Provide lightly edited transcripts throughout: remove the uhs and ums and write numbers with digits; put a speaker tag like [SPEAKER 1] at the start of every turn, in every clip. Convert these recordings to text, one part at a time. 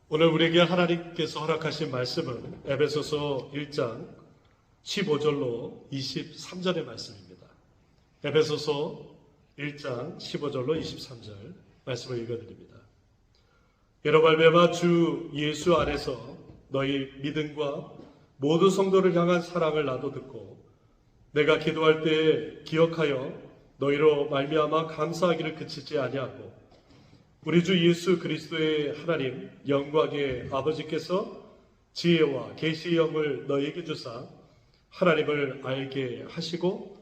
[SPEAKER 1] 오늘 우리에게 하나님께서 허락하신 말씀은 에베소서 1장 15절로 23절의 말씀입니다. 에베소서 1장 15절로 23절 말씀을 읽어드립니다. 여러 발매마 주 예수 안에서 너희 믿음과 모든 성도를 향한 사랑을 나도 듣고 내가 기도할 때 기억하여 너희로 말미암아 감사하기를 그치지 아니하고 우리 주 예수 그리스도의 하나님 영광의 아버지께서 지혜와 계시의 영을 너희에게 주사 하나님을 알게 하시고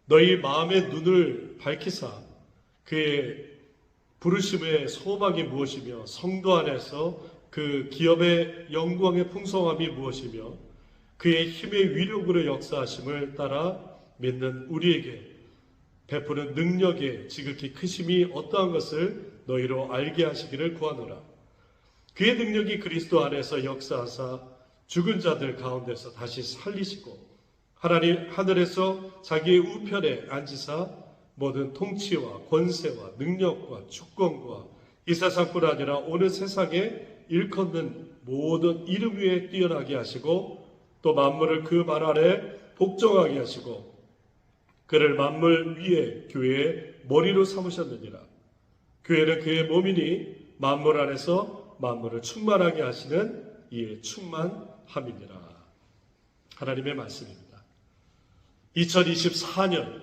[SPEAKER 1] 너희 마음의 눈을 밝히사 그의 부르심의 소망이 무엇이며 성도 안에서 그 기업의 영광의 풍성함이 무엇이며 그의 힘의 위력으로 역사하심을 따라 믿는 우리에게 베푸는 능력의 지극히 크심이 어떠한 것을 너희로 알게 하시기를 구하노라. 그의 능력이 그리스도 안에서 역사하사 죽은 자들 가운데서 다시 살리시고 하나님 하늘에서 자기의 우편에 앉으사 모든 통치와 권세와 능력과 주권과 이 세상뿐 아니라 오늘 세상에 일컫는 모든 이름 위에 뛰어나게 하시고 또 만물을 그 발 아래 복종하게 하시고 그를 만물 위에 교회의 머리로 삼으셨느니라. 교회는 그의 몸이니 만물 안에서 만물을 충만하게 하시는 이의 충만함이니라. 하나님의 말씀입니다. 2024년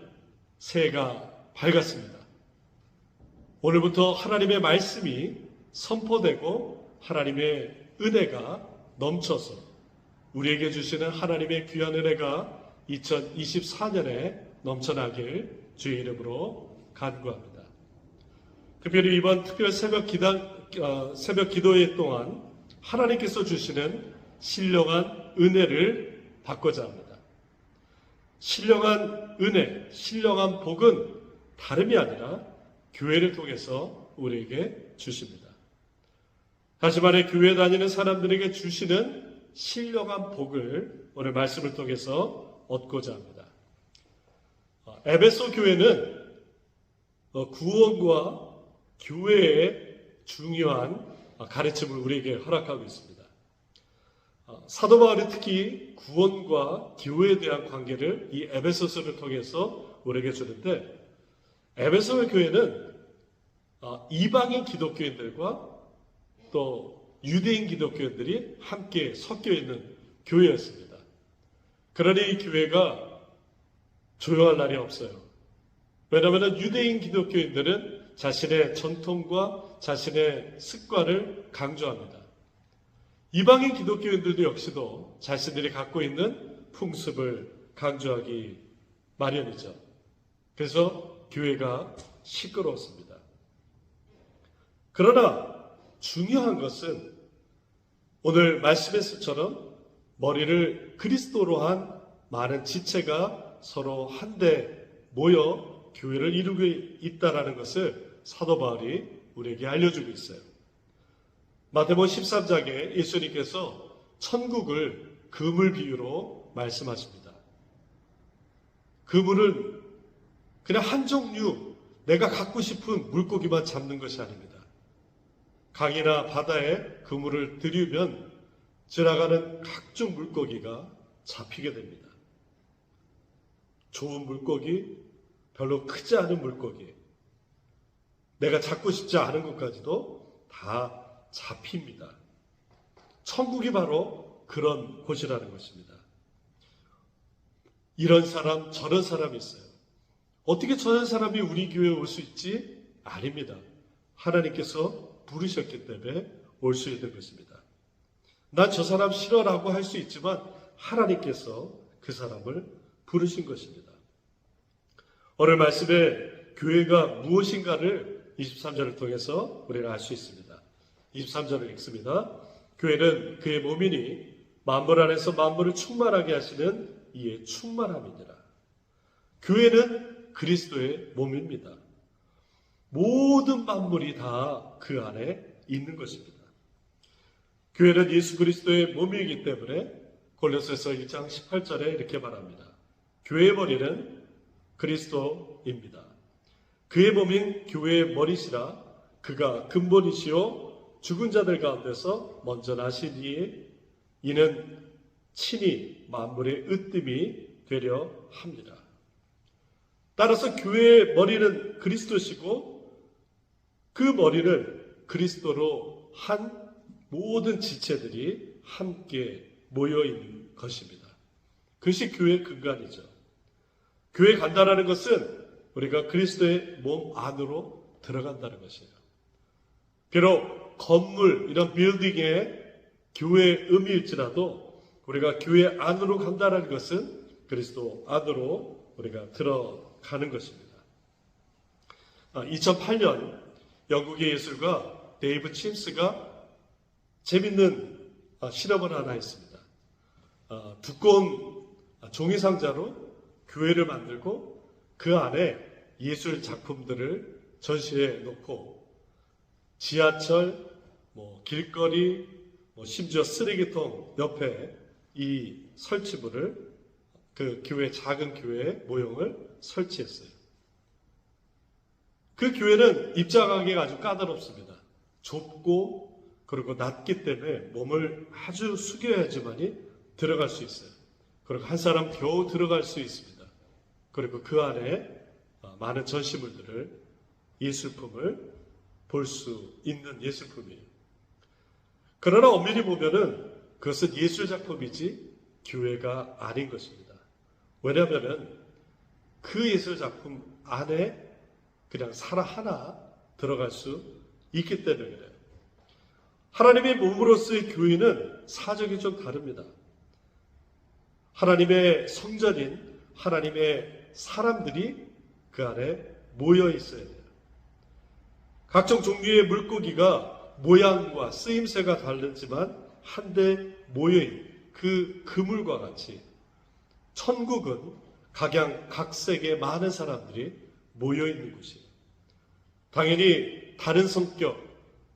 [SPEAKER 1] 새해가 밝았습니다. 오늘부터 하나님의 말씀이 선포되고 하나님의 은혜가 넘쳐서 우리에게 주시는 하나님의 귀한 은혜가 2024년에 넘쳐나길 주의 이름으로 간구합니다. 특별히 이번 특별 새벽 기도회 동안 하나님께서 주시는 신령한 은혜를 받고자 합니다. 신령한 은혜, 신령한 복은 다름이 아니라 교회를 통해서 우리에게 주십니다. 다시 말해 교회 다니는 사람들에게 주시는 신령한 복을 오늘 말씀을 통해서 얻고자 합니다. 에베소 교회는 구원과 교회의 중요한 가르침을 우리에게 허락하고 있습니다. 사도 바울이 특히 구원과 교회에 대한 관계를 이 에베소서를 통해서 우리에게 주는데 에베소 교회는 이방인 기독교인들과 또 유대인 기독교인들이 함께 섞여 있는 교회였습니다. 그러니 이 교회가 조용할 날이 없어요. 왜냐하면 유대인 기독교인들은 자신의 전통과 자신의 습관을 강조합니다. 이방인 기독교인들도 역시도 자신들이 갖고 있는 풍습을 강조하기 마련이죠. 그래서 교회가 시끄러웠습니다. 그러나 중요한 것은 오늘 말씀에서처럼 머리를 그리스도로 한 많은 지체가 서로 한데 모여 교회를 이루고 있다는 것을 사도 바울이 우리에게 알려주고 있어요. 마태복음 13장에 예수님께서 천국을 그물 비유로 말씀하십니다. 그물은 그냥 한 종류 내가 갖고 싶은 물고기만 잡는 것이 아닙니다. 강이나 바다에 그물을 들이면 지나가는 각종 물고기가 잡히게 됩니다. 좋은 물고기, 별로 크지 않은 물고기, 내가 잡고 싶지 않은 것까지도 다 잡힙니다. 천국이 바로 그런 곳이라는 것입니다. 이런 사람, 저런 사람이 있어요. 어떻게 저런 사람이 우리 교회에 올 수 있지? 아닙니다. 하나님께서 부르셨기 때문에 올 수 있는 것입니다. 난 저 사람 싫어라고 할 수 있지만 하나님께서 그 사람을 부르신 것입니다. 오늘 말씀에 교회가 무엇인가를 23절을 통해서 우리는 알 수 있습니다. 23절을 읽습니다. 교회는 그의 몸이니 만물 안에서 만물을 충만하게 하시는 이의 충만함이니라. 교회는 그리스도의 몸입니다. 모든 만물이 다 그 안에 있는 것입니다. 교회는 예수 그리스도의 몸이기 때문에 골로새서 1장 18절에 이렇게 말합니다. 교회의 머리는 그리스도입니다. 그의 몸인 교회의 머리시라 그가 근본이시요 죽은 자들 가운데서 먼저 나시니 이는 친히 만물의 으뜸이 되려 합니다. 따라서 교회의 머리는 그리스도시고 그 머리를 그리스도로 한 모든 지체들이 함께 모여 있는 것입니다. 그것이 교회의 근간이죠. 교회 간다라는 것은 우리가 그리스도의 몸 안으로 들어간다는 것이에요. 비록 건물, 이런 빌딩의 교회의 의미일지라도 우리가 교회 안으로 간다는 것은 그리스도 안으로 우리가 들어가는 것입니다. 2008년 영국의 예술가 데이브 침스가 재밌는 실험을 하나 했습니다. 두꺼운 종이상자로 교회를 만들고 그 안에 예술 작품들을 전시해 놓고 지하철, 길거리, 심지어 쓰레기통 옆에 이 설치물을 그 교회, 작은 교회 모형을 설치했어요. 그 교회는 입장하기가 아주 까다롭습니다. 좁고 그리고 낮기 때문에 몸을 아주 숙여야지만이 들어갈 수 있어요. 그리고 한 사람 겨우 들어갈 수 있습니다. 그리고 그 안에 많은 전시물들을, 예술품을 볼 수 있는 예술품이에요. 그러나 엄밀히 보면은 그것은 예술작품이지 교회가 아닌 것입니다. 왜냐하면은 그 예술작품 안에 그냥 사람 하나 들어갈 수 있기 때문에 그래요. 하나님의 몸으로서의 교회는 사정이 좀 다릅니다. 하나님의 성전인 하나님의 사람들이 그 안에 모여 있어야 돼요. 각종 종류의 물고기가 모양과 쓰임새가 다르지만 한데 모여있는 그 그물과 같이 천국은 각색의 많은 사람들이 모여있는 곳이에요. 당연히 다른 성격,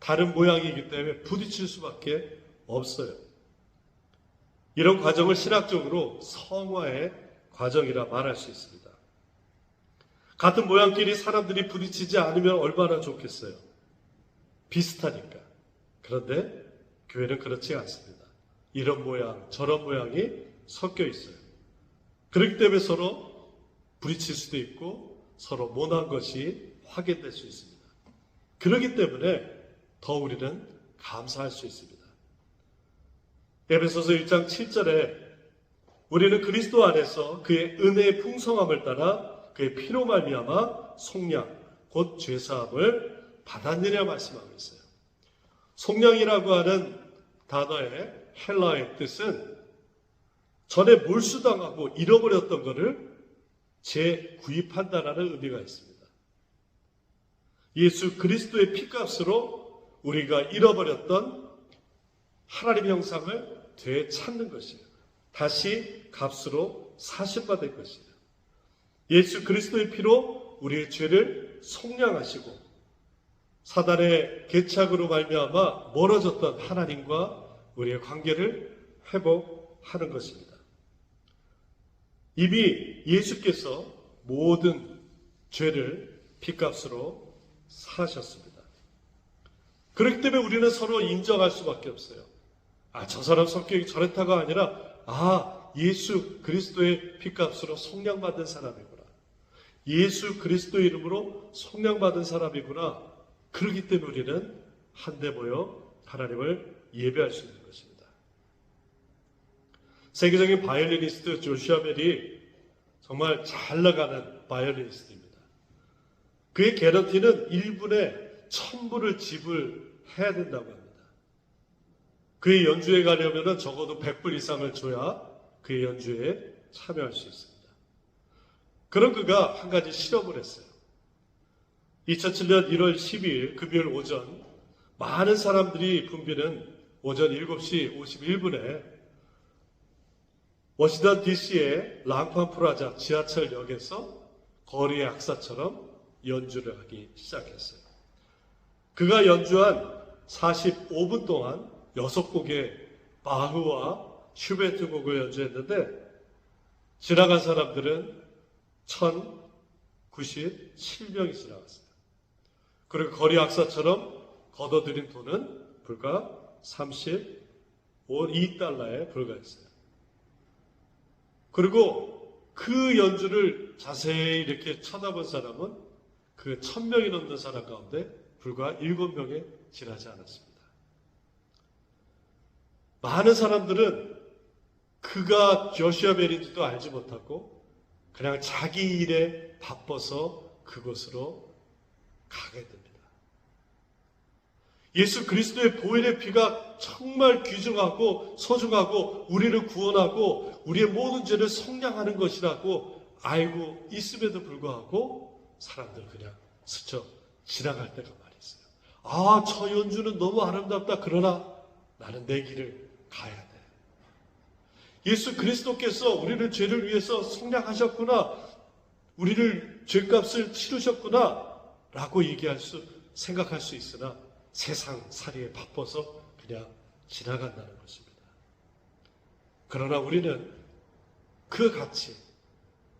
[SPEAKER 1] 다른 모양이기 때문에 부딪힐 수밖에 없어요. 이런 과정을 신학적으로 성화의 과정이라 말할 수 있습니다. 같은 모양끼리 사람들이 부딪히지 않으면 얼마나 좋겠어요. 비슷하니까. 그런데 교회는 그렇지 않습니다. 이런 모양, 저런 모양이 섞여 있어요. 그렇기 때문에 서로 부딪힐 수도 있고 서로 모난 것이 확인될 수 있습니다. 그렇기 때문에 더 우리는 감사할 수 있습니다. 에베소서 1장 7절에 우리는 그리스도 안에서 그의 은혜의 풍성함을 따라 그의 피로 말미암아 속량, 곧 죄사함을 받았느냐 말씀하고 있어요. 속량이라고 하는 단어의 헬라의 뜻은 전에 몰수당하고 잃어버렸던 것을 재구입한다라는 의미가 있습니다. 예수 그리스도의 피값으로 우리가 잃어버렸던 하나님의 형상을 되찾는 것이에요. 다시 값으로 사신받을 것이에요. 예수 그리스도의 피로 우리의 죄를 속량하시고 사단의 개착으로 말미암아 멀어졌던 하나님과 우리의 관계를 회복하는 것입니다. 이미 예수께서 모든 죄를 피값으로 사셨습니다. 그렇기 때문에 우리는 서로 인정할 수밖에 없어요. 저 사람 성격이 저랬다가 아니라 예수 그리스도의 피값으로 속량받은 사람이구나. 예수 그리스도의 이름으로 속량받은 사람이구나. 그렇기 때문에 우리는 한데 모여 하나님을 예배할 수 있는 것입니다. 세계적인 바이올리니스트 조슈아 멜이 정말 잘 나가는 바이올리니스트입니다. 그의 개런티는 1분에 1000불을 지불해야 된다고 합니다. 그의 연주에 가려면 적어도 100불 이상을 줘야 그의 연주에 참여할 수 있습니다. 그런 그가 한 가지 실험을 했어요. 2007년 1월 12일 금요일 오전 많은 사람들이 붐비는 오전 7시 51분에 워싱턴 DC의 랑판 프라자 지하철역에서 거리의 악사처럼 연주를 하기 시작했어요. 그가 연주한 45분 동안 6곡의 바흐와 슈베트 곡을 연주했는데 지나간 사람들은 1097명이 지나갔어요. 그리고 거리 악사처럼 걷어들인 돈은 불과 32달러에 불과했어요. 그리고 그 연주를 자세히 이렇게 쳐다본 사람은 그 1000명이 넘는 사람 가운데 불과 7명에 지나지 않았습니다. 많은 사람들은 그가 조슈아 벨인지도 알지 못하고 그냥 자기 일에 바빠서 그곳으로 가게 됩니다. 예수 그리스도의 보혈의 피가 정말 귀중하고 소중하고 우리를 구원하고 우리의 모든 죄를 속량하는 것이라고 알고 있음에도 불구하고 사람들 그냥 스쳐 지나갈 때가 많이 있어요. 아, 저 연주는 너무 아름답다. 그러나 나는 내 길을 가야 돼. 예수 그리스도께서 우리를 죄를 위해서 속량하셨구나. 우리를 죄값을 치르셨구나. 라고 생각할 수 있으나 세상 살이에 바빠서 그냥 지나간다는 것입니다. 그러나 우리는 그 가치,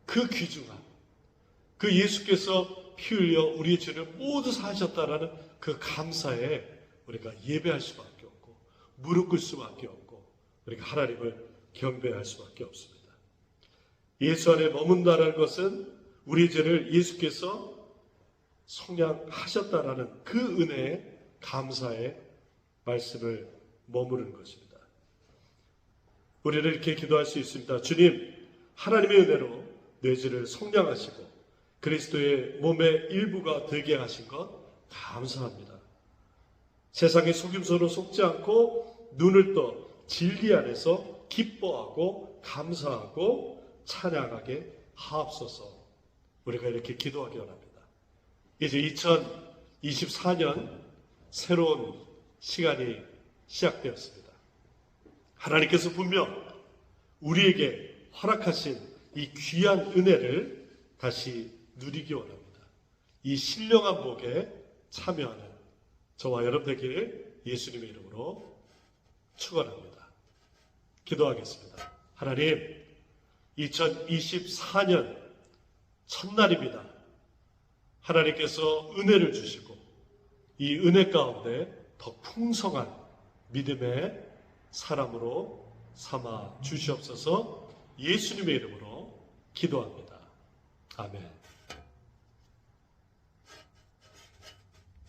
[SPEAKER 1] 그 귀중함, 그 예수께서 피 흘려 우리의 죄를 모두 사하셨다라는 그 감사에 우리가 예배할 수밖에 없고 무릎 꿇을 수밖에 없고 우리가 하나님을 경배할 수밖에 없습니다. 예수 안에 머문다라는 것은 우리 죄를 예수께서 속량하셨다라는 그 은혜에 감사의 말씀을 머무르는 것입니다. 우리는 이렇게 기도할 수 있습니다. 주님, 하나님의 은혜로 내 죄를 속량하시고 그리스도의 몸의 일부가 되게 하신 것 감사합니다. 세상의 속임수로 속지 않고 눈을 떠 진리 안에서 기뻐하고 감사하고 찬양하게 하옵소서. 우리가 이렇게 기도하기 원합니다. 이제 2024년 새로운 시간이 시작되었습니다. 하나님께서 분명 우리에게 허락하신 이 귀한 은혜를 다시 누리기 원합니다. 이 신령한 복에 참여하는 저와 여러분 되기를 예수님의 이름으로 축원합니다. 기도하겠습니다. 하나님, 2024년 첫날입니다. 하나님께서 은혜를 주시고 이 은혜 가운데 더 풍성한 믿음의 사람으로 삼아 주시옵소서. 예수님의 이름으로 기도합니다. 아멘.